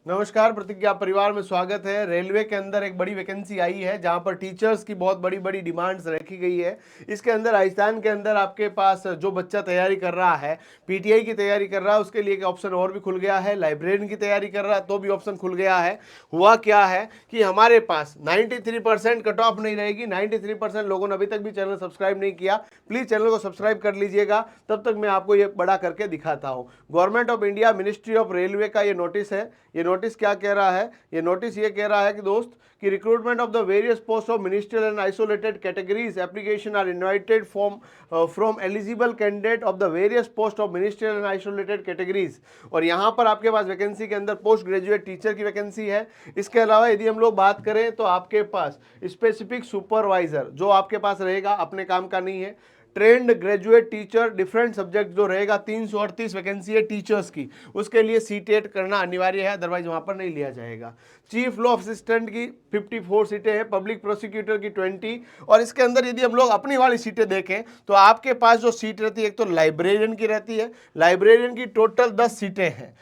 नमस्कार, प्रतिज्ञा परिवार में स्वागत है। रेलवे के अंदर एक बड़ी वैकेंसी आई है जहां पर टीचर्स की बहुत बड़ी बड़ी डिमांड्स रखी गई है। इसके अंदर राजस्थान के अंदर आपके पास जो बच्चा तैयारी कर रहा है, पीटीआई की तैयारी कर रहा है, उसके लिए एक ऑप्शन और भी खुल गया है। लाइब्रेरियन की तैयारी कर रहा है तो भी ऑप्शन खुल गया है। हुआ क्या है कि हमारे पास 93% कट ऑफ नहीं रहेगी। 93% लोगों ने अभी तक भी चैनल सब्सक्राइब नहीं किया, प्लीज चैनल को सब्सक्राइब कर लीजिएगा। तब तक मैं आपको ये बड़ा करके दिखाता हूँ। Government of India, ministry of railway का ये नोटिस है। ये नोटिस क्या कह रहा है? ये नोटिस ये कह रहा है कि दोस्त कि recruitment of the various post of ministerial and isolated categories application are invited from eligible candidate of the various post of ministerial and isolated categories. और यहाँ पर आपके पास वैकेंसी के अंदर पोस्ट ग्रेजुएट टीचर की वैकेंसी है। इसके अलावा यदि हम लोग बात करें तो आपके पास स्पेसिफिक सुपरवाइजर जो आपके पास रहेगा, अपने काम का नहीं है। Trained graduate teacher different subject जो रहेगा, 338 वैकेंसी है टीचर्स की, उसके लिए सीटेट करना अनिवार्य है, अदरवाइज वहां पर नहीं लिया जाएगा। चीफ लॉ असिस्टेंट की 54 सीटें हैं, पब्लिक प्रोसिक्यूटर की 20। और इसके अंदर यदि हम लोग अपनी वाली सीटें देखें तो आपके पास जो सीट रहती है, एक तो लाइब्रेरियन की रहती है। लाइब्रेरियन की टोटल 10 सीटें हैं।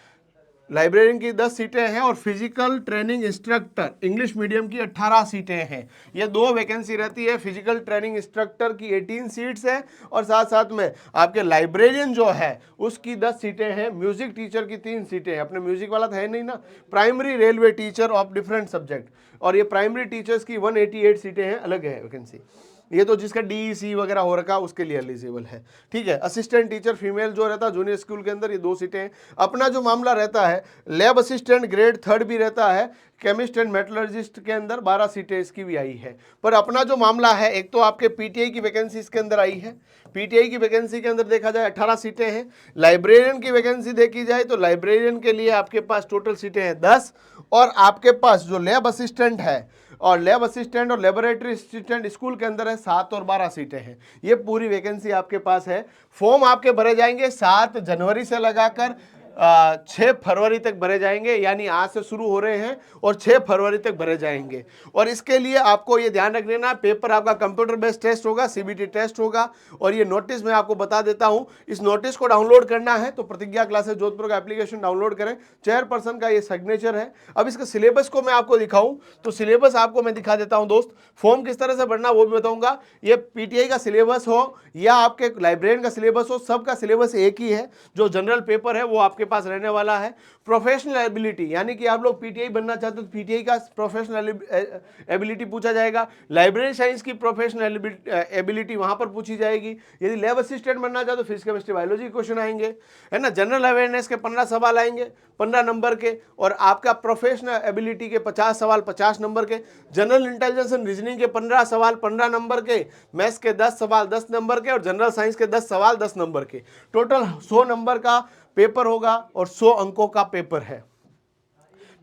लाइब्रेरियन की 10 सीटें हैं और physical training instructor English medium की 18 सीटें हैं। ये दो वैकेंसी रहती है। फिजिकल ट्रेनिंग इंस्ट्रक्टर की 18 सीट्स हैं और साथ साथ में आपके लाइब्रेरियन जो है उसकी 10 सीटें हैं। म्यूजिक टीचर की 3 सीटें हैं। अपने म्यूजिक वाला तो है नहीं ना। Primary railway teacher of different subject, और ये प्राइमरी टीचर्स की 188 सीटें हैं, अलग है वैकेंसी। ये तो जिसका डीईसी वगैरह हो रखा उसके लिए एलिजिबल है, ठीक है। असिस्टेंट टीचर फीमेल जो रहता है जूनियर स्कूल के अंदर, ये 2 सीटें हैं। अपना जो मामला रहता है, लैब असिस्टेंट ग्रेड 3 भी रहता है। केमिस्ट एंड मेटलर्जिस्ट के अंदर 12 सीटें इसकी भी आई है। पर अपना जो मामला है, एक तो आपके पीटीआई की वैकेंसी इसके अंदर आई है। पीटीआई की वैकेंसी के अंदर देखा जाए 18 सीटें हैं। लाइब्रेरियन की वैकेंसी देखी जाए तो लाइब्रेरियन के लिए आपके पास टोटल सीटें हैं 10। और आपके पास जो लैब असिस्टेंट है और लैब असिस्टेंट और लेबोरेटरी असिस्टेंट स्कूल के अंदर है 7 और 12 सीटें हैं। ये पूरी वैकेंसी आपके पास है। फॉर्म आपके भरे जाएंगे 7 जनवरी से लगाकर 6 फरवरी तक भरे जाएंगे, यानी आज से शुरू हो रहे हैं और 6 फरवरी तक भरे जाएंगे। और इसके लिए आपको ये ध्यान रख लेना, पेपर आपका कंप्यूटर बेस्ड टेस्ट होगा, सीबीटी टेस्ट होगा। और ये नोटिस मैं आपको बता देता हूं, इस नोटिस को डाउनलोड करना है तो प्रतिज्ञा क्लासेस जोधपुर का एप्लीकेशन डाउनलोड करें। चेयरपर्सन का ये सिग्नेचर है। अब इसका सिलेबस को मैं आपको दिखाऊं तो सिलेबस आपको मैं दिखा देता हूं दोस्त। फॉर्म किस तरह से भरना वो भी बताऊंगा। ये पीटीआई का सिलेबस हो या आपके लाइब्रेरियन का सिलेबस हो, सबका सिलेबस एक ही है। जो जनरल पेपर है वो आपके पास रहने वाला है। प्रोफेशनल एबिलिटी, यानी कि आप लोग पीटीआई बनना चाहते हो तो पीटीआई का प्रोफेशनल एबिलिटी पूछा जाएगा। लाइब्रेरी साइंस की प्रोफेशनल एबिलिटी वहां पर पूछी जाएगी। यदि लैब असिस्टेंट बनना चाहते हो तो फिजिक्स केमिस्ट्री बायोलॉजी क्वेश्चन आएंगे, है ना। जनरल अवेयरनेस के 15 सवाल आएंगे 15 नंबर के, और आपका प्रोफेशनल एबिलिटी के 50 सवाल 50 नंबर के। जनरल इंटेलिजेंस एंड रीजनिंग के 15 सवाल 15 नंबर के। मैथ्स के 10 सवाल 10 नंबर के और जनरल साइंस के 10 सवाल 10 नंबर के। टोटल 100 नंबर का पेपर होगा और 100 अंकों का पेपर है।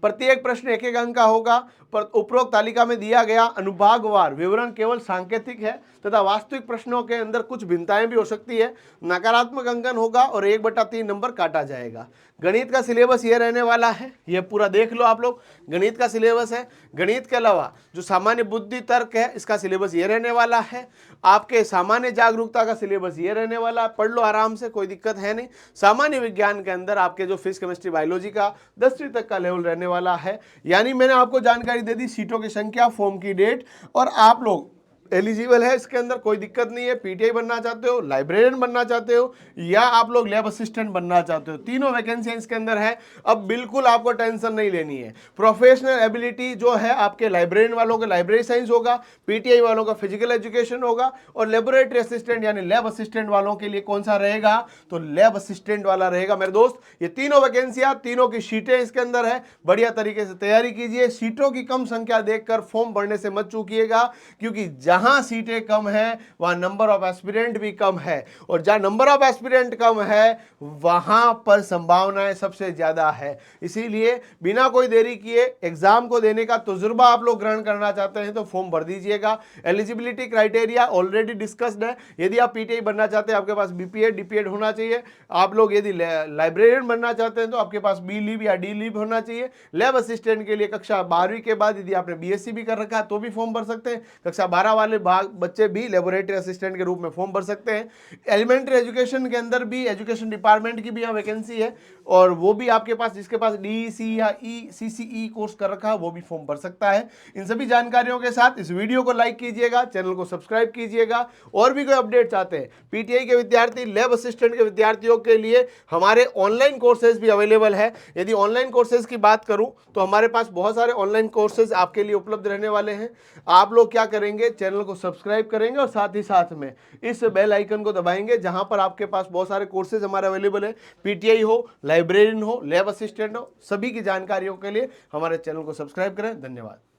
प्रत्येक प्रश्न 1-1 अंक का होगा। पर उपरोक्त तालिका में दिया गया अनुभागवार विवरण केवल सांकेतिक है तथा वास्तविक प्रश्नों के अंदर कुछ भिन्नताएं भी हो सकती है। नकारात्मक अंकन होगा और 1/3 नंबर काटा जाएगा। गणित का सिलेबस ये रहने वाला है, ये पूरा देख लो आप लोग। गणित का सिलेबस है। गणित के अलावा जो सामान्य बुद्धि तर्क है इसका सिलेबस ये रहने वाला है। आपके सामान्य जागरूकता का सिलेबस ये रहने वाला है। पढ़ लो आराम से, कोई दिक्कत है नहीं। सामान्य विज्ञान के अंदर आपके जो फिजिक्स केमिस्ट्री बायोलॉजी का 10वीं तक का लेवल रहने वाला है। यानी मैंने आपको जानकारी दे दी सीटों की संख्या, फॉर्म की डेट, और आप लोग एलिजिबल है। इसके अंदर कोई दिक्कत नहीं है। पीटीआई बनना चाहते हो, लाइब्रेरियन बनना चाहते हो, या आप लोग लैब असिस्टेंट बनना चाहते हो, तीनों वैकेंसी इसके अंदर है। अब बिल्कुल आपको टेंशन नहीं लेनी है। प्रोफेशनल एबिलिटी जो है आपके लाइब्रेरियन वालों का लाइब्रेरी साइंस होगा, पीटीआई वालों का फिजिकल एजुकेशन होगा, और लेबोरेटरी असिस्टेंट यानी लैब असिस्टेंट वालों के लिए कौन सा रहेगा? तो लैब असिस्टेंट वाला रहेगा मेरे दोस्त। ये तीनों वैकेंसियां, तीनों की सीटें इसके अंदर है। बढ़िया तरीके से तैयारी कीजिए। सीटों की कम संख्या देखकर फॉर्म भरने से मत चूकिएगा, क्योंकि जहां सीटें कम है वहां नंबर ऑफ एस्पिरेंट भी कम है, और जहां नंबर ऑफ एस्पिरेंट कम है वहां पर संभावनाएं सबसे ज्यादा है। इसीलिए बिना कोई देरी किए एग्जाम को देने का तजुर्बा आप लोग ग्रहण करना चाहते हैं तो फॉर्म भर दीजिएगा। एलिजिबिलिटी क्राइटेरिया ऑलरेडी डिस्कस्ड है। यदि आप पीटीआई बनना चाहते हैं आपके पास बीपीएड डीपीएड होना चाहिए। आप लोग यदि लाइब्रेरियन बनना चाहते हैं तो आपके पास बी लीव या डी लीव होना चाहिए। लैब असिस्टेंट के लिए कक्षा 12वीं के बाद यदि आपने बीएससी भी कर रखा है तो भी फॉर्म भर सकते हैं। कक्षा 12 वाले वाले बच्चे भी लेबोरेटरी असिस्टेंट के रूप में फॉर्म भर सकते हैं। एलिमेंट्री एजुकेशन के अंदर भी एजुकेशन डिपार्टमेंट की भी यहाँ वैकेंसी है, और वो भी आपके पास, जिसके पास डीईसी या CCE कोर्स कर रखा है वो भी फॉर्म भर सकता है। इन सभी जानकारियों के साथ इस वीडियो को लाइक कीजिएगा, चैनल को सब्सक्राइब कीजिएगा। और भी कोई अपडेट चाहते हैं पीटीआई के विद्यार्थी, लैब असिस्टेंट के विद्यार्थियों के लिए हमारे ऑनलाइन कोर्सेज भी अवेलेबल है। यदि ऑनलाइन कोर्सेज की बात करूं तो हमारे पास बहुत सारे ऑनलाइन कोर्सेज आपके लिए उपलब्ध रहने वाले हैं। आप लोग क्या करेंगे, चैनल को सब्सक्राइब करेंगे और साथ ही साथ में इस बेल आइकन को दबाएंगे, जहां पर आपके पास बहुत सारे कोर्सेज हमारे अवेलेबल है। पीटीआई हो, लाइब्रेरियन हो, लैब असिस्टेंट हो, सभी की जानकारियों के लिए हमारे चैनल को सब्सक्राइब करें। धन्यवाद।